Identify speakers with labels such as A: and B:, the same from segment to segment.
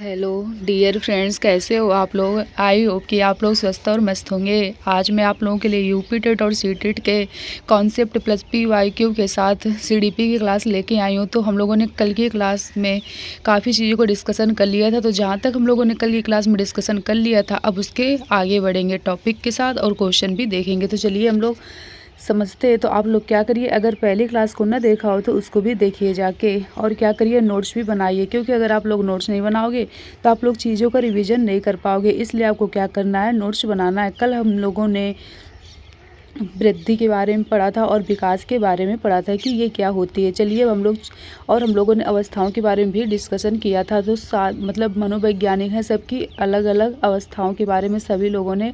A: Hello dear friends, कैसे हो आप लोग। आई होप कि आप लोग स्वस्थ और मस्त होंगे। आज मैं आप लोगों के लिए यूपी टेट और सी टेट के कॉन्सेप्ट प्लस PYQ के साथ CDP की क्लास लेके आई हूँ। तो हम लोगों ने कल की क्लास में काफ़ी चीज़ों को डिस्कशन कर लिया था। तो जहाँ तक हम लोगों ने कल की क्लास में डिस्कशन कर लिया था, अब उसके आगे बढ़ेंगे टॉपिक के साथ और क्वेश्चन भी देखेंगे। तो चलिए हम लोग समझते हैं। तो आप लोग क्या करिए, अगर पहली क्लास को ना देखा हो तो उसको भी देखिए जाके, और क्या करिए नोट्स भी बनाइए, क्योंकि अगर आप लोग नोट्स नहीं बनाओगे तो आप लोग चीज़ों का रिवीजन नहीं कर पाओगे। इसलिए आपको क्या करना है, नोट्स बनाना है। कल हम लोगों ने वृद्धि के बारे में पढ़ा था और विकास के बारे में पढ़ा था कि ये क्या होती है। चलिए हम लोगों ने अवस्थाओं के बारे में भी डिस्कशन किया था। तो मतलब मनोवैज्ञानिक हैं, सबकी अलग अलग अवस्थाओं के बारे में सभी लोगों ने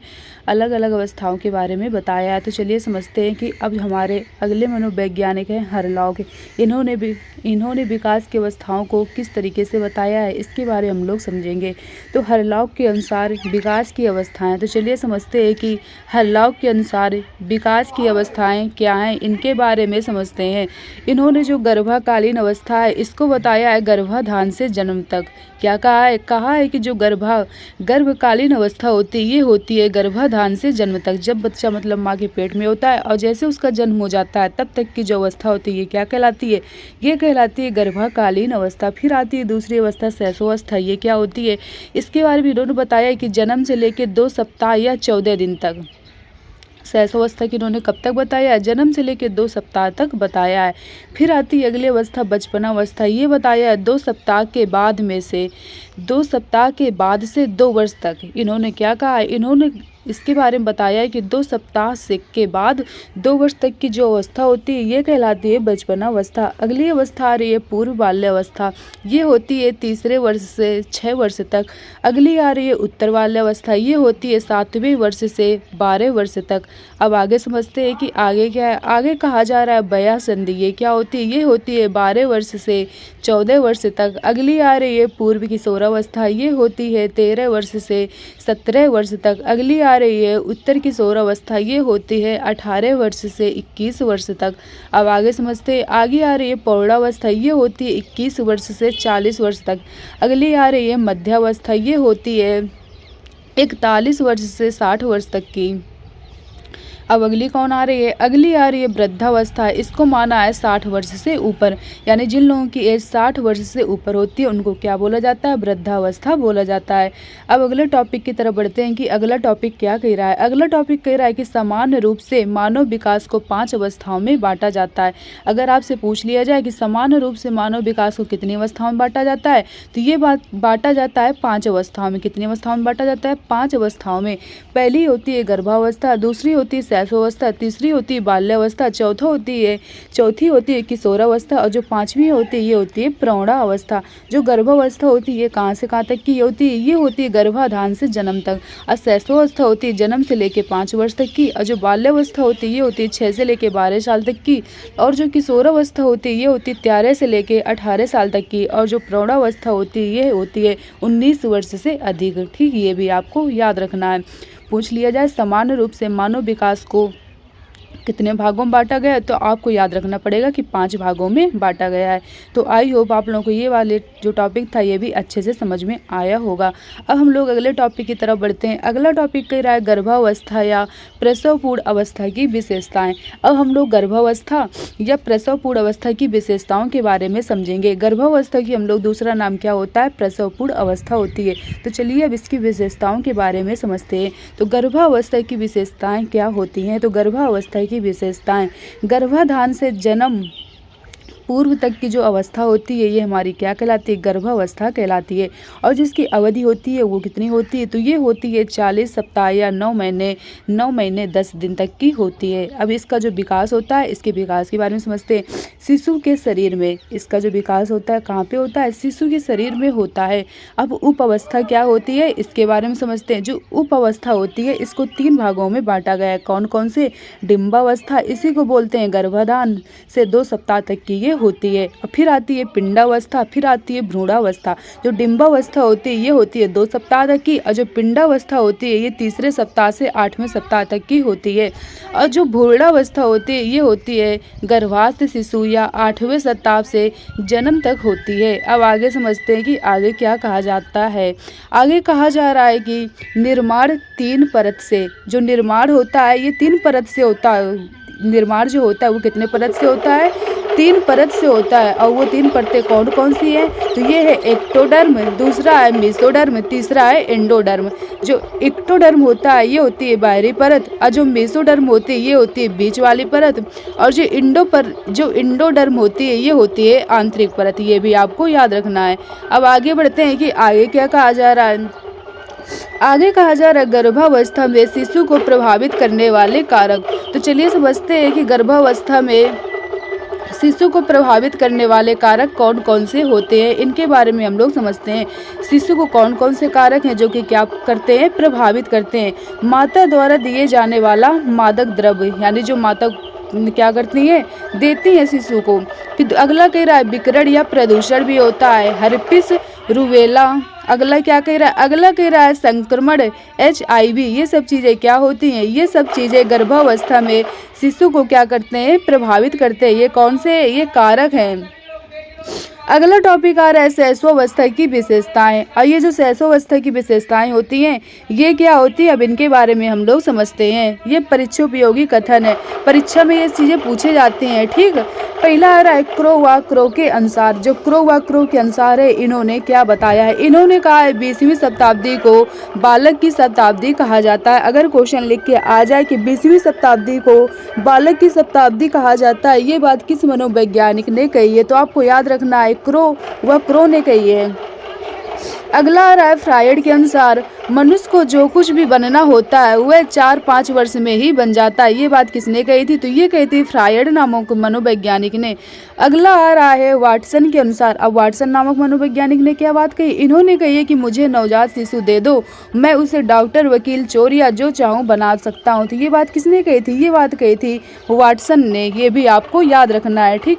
A: अलग अलग अवस्थाओं के बारे में बताया है। तो चलिए समझते हैं कि अब हमारे अगले मनोवैज्ञानिक हैं हरलॉग। इन्होंने विकास की अवस्थाओं को किस तरीके से बताया है, इसके बारे में हम लोग समझेंगे। तो हरलॉग के अनुसार विकास की अवस्थाएं, तो चलिए समझते हैं कि हरलॉग के अनुसार विकास की अवस्थाएं क्या हैं, इनके बारे में समझते हैं। इन्होंने जो गर्भाकालीन अवस्था है इसको बताया है गर्भाधान से जन्म तक। क्या कहा है कि जो गर्भकालीन अवस्था होती है ये होती है गर्भाधान से जन्म तक। जब बच्चा मतलब माँ के पेट में होता है और जैसे उसका जन्म हो जाता है तब तक की जो अवस्था होती है ये क्या कहलाती है, ये कहलाती है गर्भाकालीन अवस्था। फिर आती है दूसरी अवस्था शैशवावस्था। ये क्या होती है, इसके बारे में इन्होंने बताया कि जन्म से लेकर 2 सप्ताह या 14 दिन तक। शैशवावस्था की इन्होंने कब तक बताया है, जन्म से लेकर 2 सप्ताह तक बताया है। फिर आती है अगली अवस्था बचपनावस्था। ये बताया है 2 सप्ताह के बाद से 2 वर्ष तक। इन्होंने क्या कहा है, इन्होंने इसके बारे में बताया है कि 2 सप्ताह से के बाद 2 वर्ष तक की जो अवस्था होती है ये कहलाती है बचपनावस्था। अगली अवस्था आ रही है पूर्व बाल्यावस्था। ये होती है 3रे वर्ष से 6 वर्ष तक। अगली आ रही है उत्तर बाल्यावस्था। ये होती है 7वें वर्ष से 12 वर्ष तक। अब आगे समझते हैं कि आगे क्या है। आगे कहा जा रहा है वयासंधि। ये क्या होती है, ये होती है 12 वर्ष से 14 वर्ष तक। अगली आ रही है पूर्व किशोरावस्था। ये होती है 13 वर्ष से 17 वर्ष तक। अगली आ रही है उत्तर किशोरावस्था। ये होती है 18 वर्ष से 21 वर्ष तक। अब आगे समझते हैं, आगे आ रही है प्रौढ़ावस्था। ये होती है 21 वर्ष से 40 वर्ष तक। अगली आ रही है मध्यावस्था। ये होती है 41 वर्ष से 60 वर्ष तक की। अब अगली कौन आ रही है, अगली आ रही है वृद्धावस्था। इसको माना है 60 वर्ष से ऊपर, यानी जिन लोगों की एज 60 वर्ष से ऊपर होती है उनको क्या बोला जाता है, वृद्धावस्था बोला जाता है। अब अगले टॉपिक की तरफ बढ़ते हैं कि अगला टॉपिक क्या कह रहा है। अगला टॉपिक कह रहा है कि सामान्य रूप से मानव विकास को 5 अवस्थाओं में बांटा जाता है। अगर आपसे पूछ लिया जाए कि सामान्य रूप से मानव विकास को कितनी अवस्थाओं में बांटा जाता है, तो ये बांटा जाता है 5 अवस्थाओं में। कितनी अवस्थाओं में बांटा जाता है, 5 अवस्थाओं में। पहली होती है गर्भावस्था, दूसरी होती है शैशवावस्था, तीसरी होती है बाल्यावस्था, चौथी होती है किशोरावस्था, और जो 5वीं होती है ये होती है प्रौढ़ावस्था। जो गर्भावस्था होती है ये कहाँ से कहाँ तक की होती है, ये होती है गर्भाधान से जन्म तक। और शैशवावस्था होती है जन्म से लेकर 5 वर्ष तक की। और जो बाल्यावस्था होती है ये होती है 6 से लेकर 12 साल तक की। और जो किशोरावस्था होती है ये होती है 13 से लेकर 18 साल तक की। और जो प्रौढ़ावस्था होती है ये होती है 19 वर्ष से अधिक। ठीक, ये भी आपको याद रखना है। पूछ लिया जाए सामान्य रूप से मानव विकास को कितने भागों में बांटा गया है, तो आपको याद रखना पड़ेगा कि 5 भागों में बांटा गया है। तो आई होप आप लोगों को ये वाले जो टॉपिक था ये भी अच्छे से समझ में आया होगा। अब हम लोग अगले टॉपिक की तरफ बढ़ते हैं। अगला टॉपिक कह रहा है गर्भावस्था या प्रसव पूर्व अवस्था की विशेषताएं। अब हम लोग गर्भावस्था या प्रसव पूर्व अवस्था की विशेषताओं के बारे में समझेंगे। गर्भावस्था की हम लोग दूसरा नाम क्या होता है, प्रसव पूर्व अवस्था होती है। तो चलिए अब इसकी विशेषताओं के बारे में समझते हैं। तो गर्भावस्था की विशेषताएं क्या होती हैं, तो गर्भावस्था की विशेषताएं, गर्भाधान से जन्म पूर्व तक की जो अवस्था होती है ये हमारी क्या कहलाती है, गर्भावस्था कहलाती है। और जिसकी अवधि होती है वो कितनी होती है, तो ये होती है 40 सप्ताह या 9 महीने 10 दिन तक की होती है। अब इसका जो विकास होता है, इसके विकास के बारे में समझते हैं। शिशु के शरीर में इसका जो विकास होता है कहाँ पे होता है, शिशु के शरीर में होता है। अब उप अवस्था क्या होती है, इसके बारे में समझते हैं। जो उप अवस्था होती है इसको 3 भागों में बांटा गया है। कौन कौन से, डिम्बावस्था, इसी को बोलते हैं गर्भाधान से 2 सप्ताह तक की ये होती है। फिर आती है पिंडावस्था, फिर आती है भ्रूणावस्था। जो डिंबावस्था होती है ये होती है 2 सप्ताह तक की, और जो पिंडावस्था होती है ये तीसरे सप्ताह से 8वें सप्ताह तक की होती है। और जो भ्रूणावस्था होती है ये होती है गर्भास्थ शिशु या 8वें सप्ताह से जन्म तक होती है। अब आगे समझते हैं कि आगे क्या कहा जाता है। आगे कहा जा रहा है कि निर्माण 3 परत से, जो निर्माण होता है ये 3 परत से होता है। निर्माण जो होता है वो कितने परत से होता है? 3 परत से होता है। और वो 3 परतें कौन कौन सी हैं? तो ये है एक्टोडर्म, दूसरा है मेसोडर्म, तीसरा है एंडोडर्म। जो एक्टोडर्म होता है ये होती है बाहरी परत, और जो मेसोडर्म होती है ये होती है बीच वाली परत, और जो इंडोडर्म होती है ये होती है आंतरिक परत। ये भी आपको याद रखना है। अब आगे बढ़ते हैं कि आगे क्या कहा जा रहा है। आगे कहा जा रहा है गर्भावस्था में शिशु को प्रभावित करने वाले कारक। तो चलिए समझते हैं कि गर्भावस्था में शिशु को प्रभावित करने वाले कारक कौन कौन से होते हैं, इनके बारे में हम लोग समझते हैं। शिशु को कौन कौन से कारक हैं जो कि क्या करते हैं? प्रभावित करते हैं। माता द्वारा दिए जाने वाला मादक द्रव्य, यानी जो माता क्या करती हैं? देती हैं शिशु को। फिर अगला कह रहा है विकिरण या प्रदूषण भी होता है, हर्पिस, रूबेला। अगला क्या कह रहा है? अगला कह रहा है संक्रमण, HIV। ये सब चीज़ें क्या होती हैं? ये सब चीज़ें गर्भावस्था में शिशु को क्या करते हैं? प्रभावित करते हैं। ये कौन से? ये कारक हैं। अगला टॉपिक आ रहा है शैशवावस्था की विशेषताएं। और ये जो शैशवावस्था की विशेषताएं होती हैं ये क्या होती है? अब इनके बारे में हम लोग समझते हैं। ये परीक्षा उपयोगी कथन है, परीक्षा में ये चीज़ें पूछे जाती हैं। ठीक, पहला आ रहा है क्रो व क्रो के अनुसार। जो क्रो व क्रो के अनुसार है इन्होंने क्या बताया है? इन्होंने कहा है 20वीं शताब्दी को बालक की शताब्दी कहा जाता है। अगर क्वेश्चन लिख के आ जाए कि 20वीं शताब्दी को बालक की शताब्दी कहा जाता है, ये बात किस मनोवैज्ञानिक ने कही है? तो आपको याद रखना है क्रो व क्रो ने कही है। अगला आ रहा है फ्रायड के अनुसार मनुष्य को जो कुछ भी बनना होता है वह 4-5 वर्ष में ही बन जाता है। ये बात किसने कही थी? तो ये कही थी फ्रायड नामक मनोवैज्ञानिक ने। अगला आ रहा है वाटसन के अनुसार। अब वाटसन नामक मनोवैज्ञानिक ने क्या बात कही? इन्होंने कही है कि मुझे नवजात शिशु दे दो, मैं उसे डॉक्टर, वकील, चोर या जो चाहूँ बना सकता हूँ। तो ये बात किसने कही थी? ये बात कही थी वाटसन ने। ये भी आपको याद रखना है। ठीक,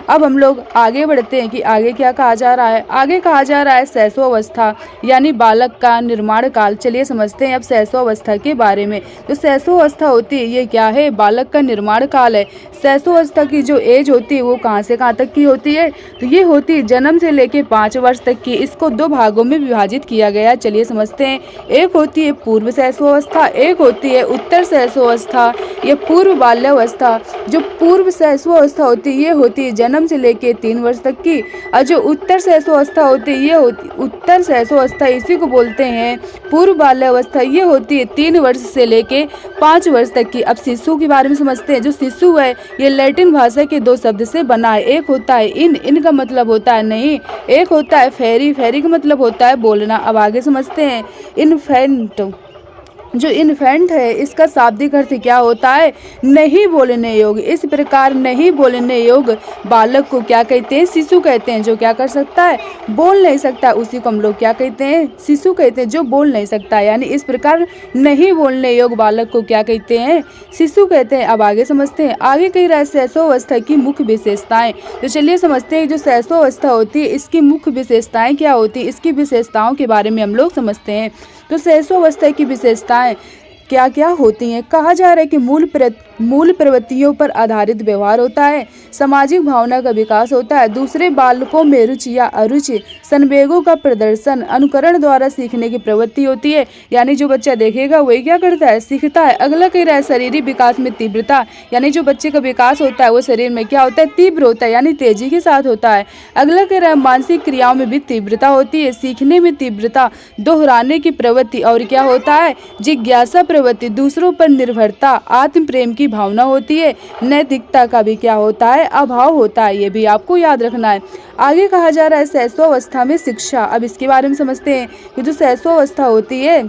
A: अब हम लोग आगे बढ़ते हैं कि आगे क्या कहा जा रहा है। आगे कहा जा रहा है शैशवावस्था यानी बालक का निर्माण काल। चलिए समझते हैं अब शैशवावस्था के बारे में। जो शैशवावस्था होती है ये क्या है? बालक का निर्माण काल है। शैशवावस्था की जो एज होती है वो कहाँ से कहाँ तक की होती है? तो ये होती है जन्म से लेके 5 वर्ष तक की। इसको 2 भागों में विभाजित किया गया है। चलिए समझते हैं। एक होती है पूर्व शैशवावस्था, एक होती है उत्तर शैशवावस्था या पूर्व बाल्यावस्था। जो पूर्व शैशवावस्था होती है ये होती है जन्म से लेके 3 वर्ष तक की, और जो उत्तर शैशवावस्था होती है ये होती उत्तर शैशवावस्था, इसी को बोलते हैं पूर्व बाल्यावस्था। ये होती है 3 वर्ष से लेके 5 वर्ष तक की। अब शिशु के बारे में समझते हैं। जो शिशु है ये लैटिन भाषा के 2 शब्द से बना है। एक होता है इन का मतलब होता है नहीं, एक होता है फेरी का मतलब होता है बोलना। अब आगे समझते हैं। इन्फेंट, जो इन्फेंट है इसका शाब्दिक अर्थ क्या होता है? नहीं बोलने योग्य। इस प्रकार नहीं बोलने योग्य बालक को क्या कहते हैं? शिशु कहते हैं। जो क्या कर सकता है? बोल नहीं सकता, उसी को हम लोग क्या कहते हैं? शिशु कहते हैं। जो बोल नहीं सकता, यानी इस प्रकार नहीं बोलने योग्य बालक को क्या कहते हैं? शिशु कहते हैं। अब आगे समझते हैं। आगे कह रहा है शैशवावस्था की मुख्य विशेषताएं। तो चलिए समझते हैं जो शैशवावस्था होती है इसकी मुख्य विशेषताएं क्या होती है। इसकी विशेषताओं के बारे में हम लोग समझते हैं। तो शैशवावस्था की विशेषताएं क्या क्या होती हैं? कहा जा रहा है कि मूल प्रवृत्तियों पर आधारित व्यवहार होता है, सामाजिक भावना का विकास होता है, दूसरे बालकों में रुचि या अरुचि, संवेगों का प्रदर्शन, अनुकरण द्वारा सीखने की प्रवृत्ति होती है। यानी जो बच्चा देखेगा वही क्या करता है? सीखता है। अगला कह रहा है शारीरिक विकास में तीव्रता, यानी जो बच्चे का विकास होता है वो शरीर में क्या होता है? तीव्र होता है, यानी तेजी के साथ होता है। अगला कह रहा है मानसिक क्रियाओं में भी तीव्रता होती है, सीखने में तीव्रता, दोहराने की प्रवृत्ति, और क्या होता है? जिज्ञासा प्रवृत्ति, दूसरों पर निर्भरता, आत्म प्रेम की भावना होती है। नैतिकता का भी क्या होता है? अभाव होता है। ये भी आपको याद रखना है। आगे कहा जा रहा है शैशवावस्था में शिक्षा। अब इसके बारे में समझते हैं कि जो शैशवावस्था होती है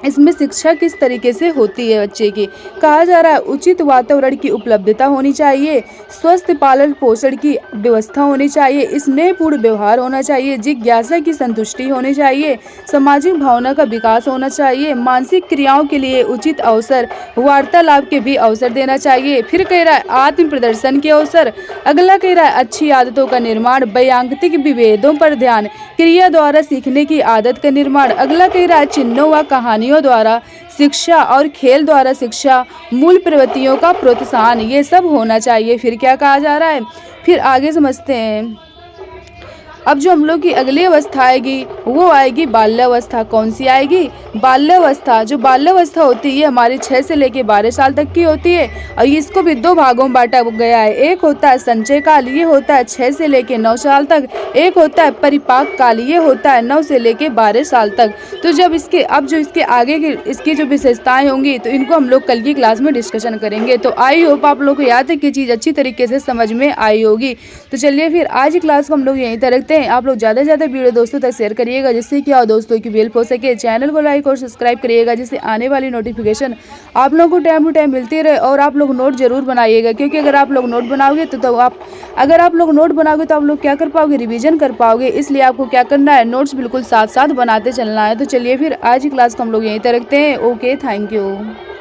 A: इसमें शिक्षा किस तरीके से होती है बच्चे की। कहा जा रहा है उचित वातावरण की उपलब्धता होनी चाहिए, स्वस्थ पालन पोषण की व्यवस्था होनी चाहिए, स्नेहपूर्ण व्यवहार होना चाहिए, जिज्ञासा की संतुष्टि होनी चाहिए, सामाजिक भावना का विकास होना चाहिए, मानसिक क्रियाओं के लिए उचित अवसर, वार्तालाप के भी अवसर देना चाहिए। फिर कह रहा है आत्म प्रदर्शन के अवसर। अगला कह रहा है अच्छी आदतों का निर्माण, वैयक्तिक विभेदों पर ध्यान, क्रिया द्वारा सीखने की आदत का निर्माण। अगला कह रहा है चिन्हों व कहानियों द्वारा शिक्षा और खेल द्वारा शिक्षा, मूल प्रवृत्तियों का प्रोत्साहन, ये सब होना चाहिए। फिर क्या कहा जा रहा है, फिर आगे समझते हैं। अब जो हम लोग की अगली अवस्था आएगी वो आएगी बाल्यावस्था। कौन सी आएगी? बाल्यावस्था। जो बाल्यावस्था होती है हमारी 6 से लेकर 12 साल तक की होती है और इसको भी 2 भागों में बांटा गया है। एक होता है संचय काल, ये होता है 6 से लेकर 9 साल तक। एक होता है परिपाक काल, ये होता है 9 से लेकर 12 साल तक। तो जब इसके अब जो इसके आगे की इसकी जो विशेषताएं होंगी तो इनको हम लोग कल की क्लास में डिस्कशन करेंगे। तो आई होप आप लोग को याद है कि चीज़ अच्छी तरीके से समझ में आई होगी। तो चलिए फिर आज की क्लास को हम लोग यहीं तक रखते हैं। आप लोग ज़्यादा से ज़्यादा वीडियो दोस्तों तक शेयर करिएगा जिससे कि और दोस्तों की हेल्प हो सके। चैनल को लाइक और सब्सक्राइब करिएगा जिससे आने वाली नोटिफिकेशन आप लोगों को टाइम टू टाइम मिलती रहे। और आप लोग नोट जरूर बनाइएगा, क्योंकि अगर आप लोग नोट बनाओगे तो आप लोग क्या कर पाओगे, रिवीजन कर पाओगे। इसलिए आपको क्या करना है, नोट्स बिल्कुल साथ साथ बनाते चलना है। तो चलिए फिर आज की क्लास को हम लोग यहीं तक रखते हैं। Okay, thank you.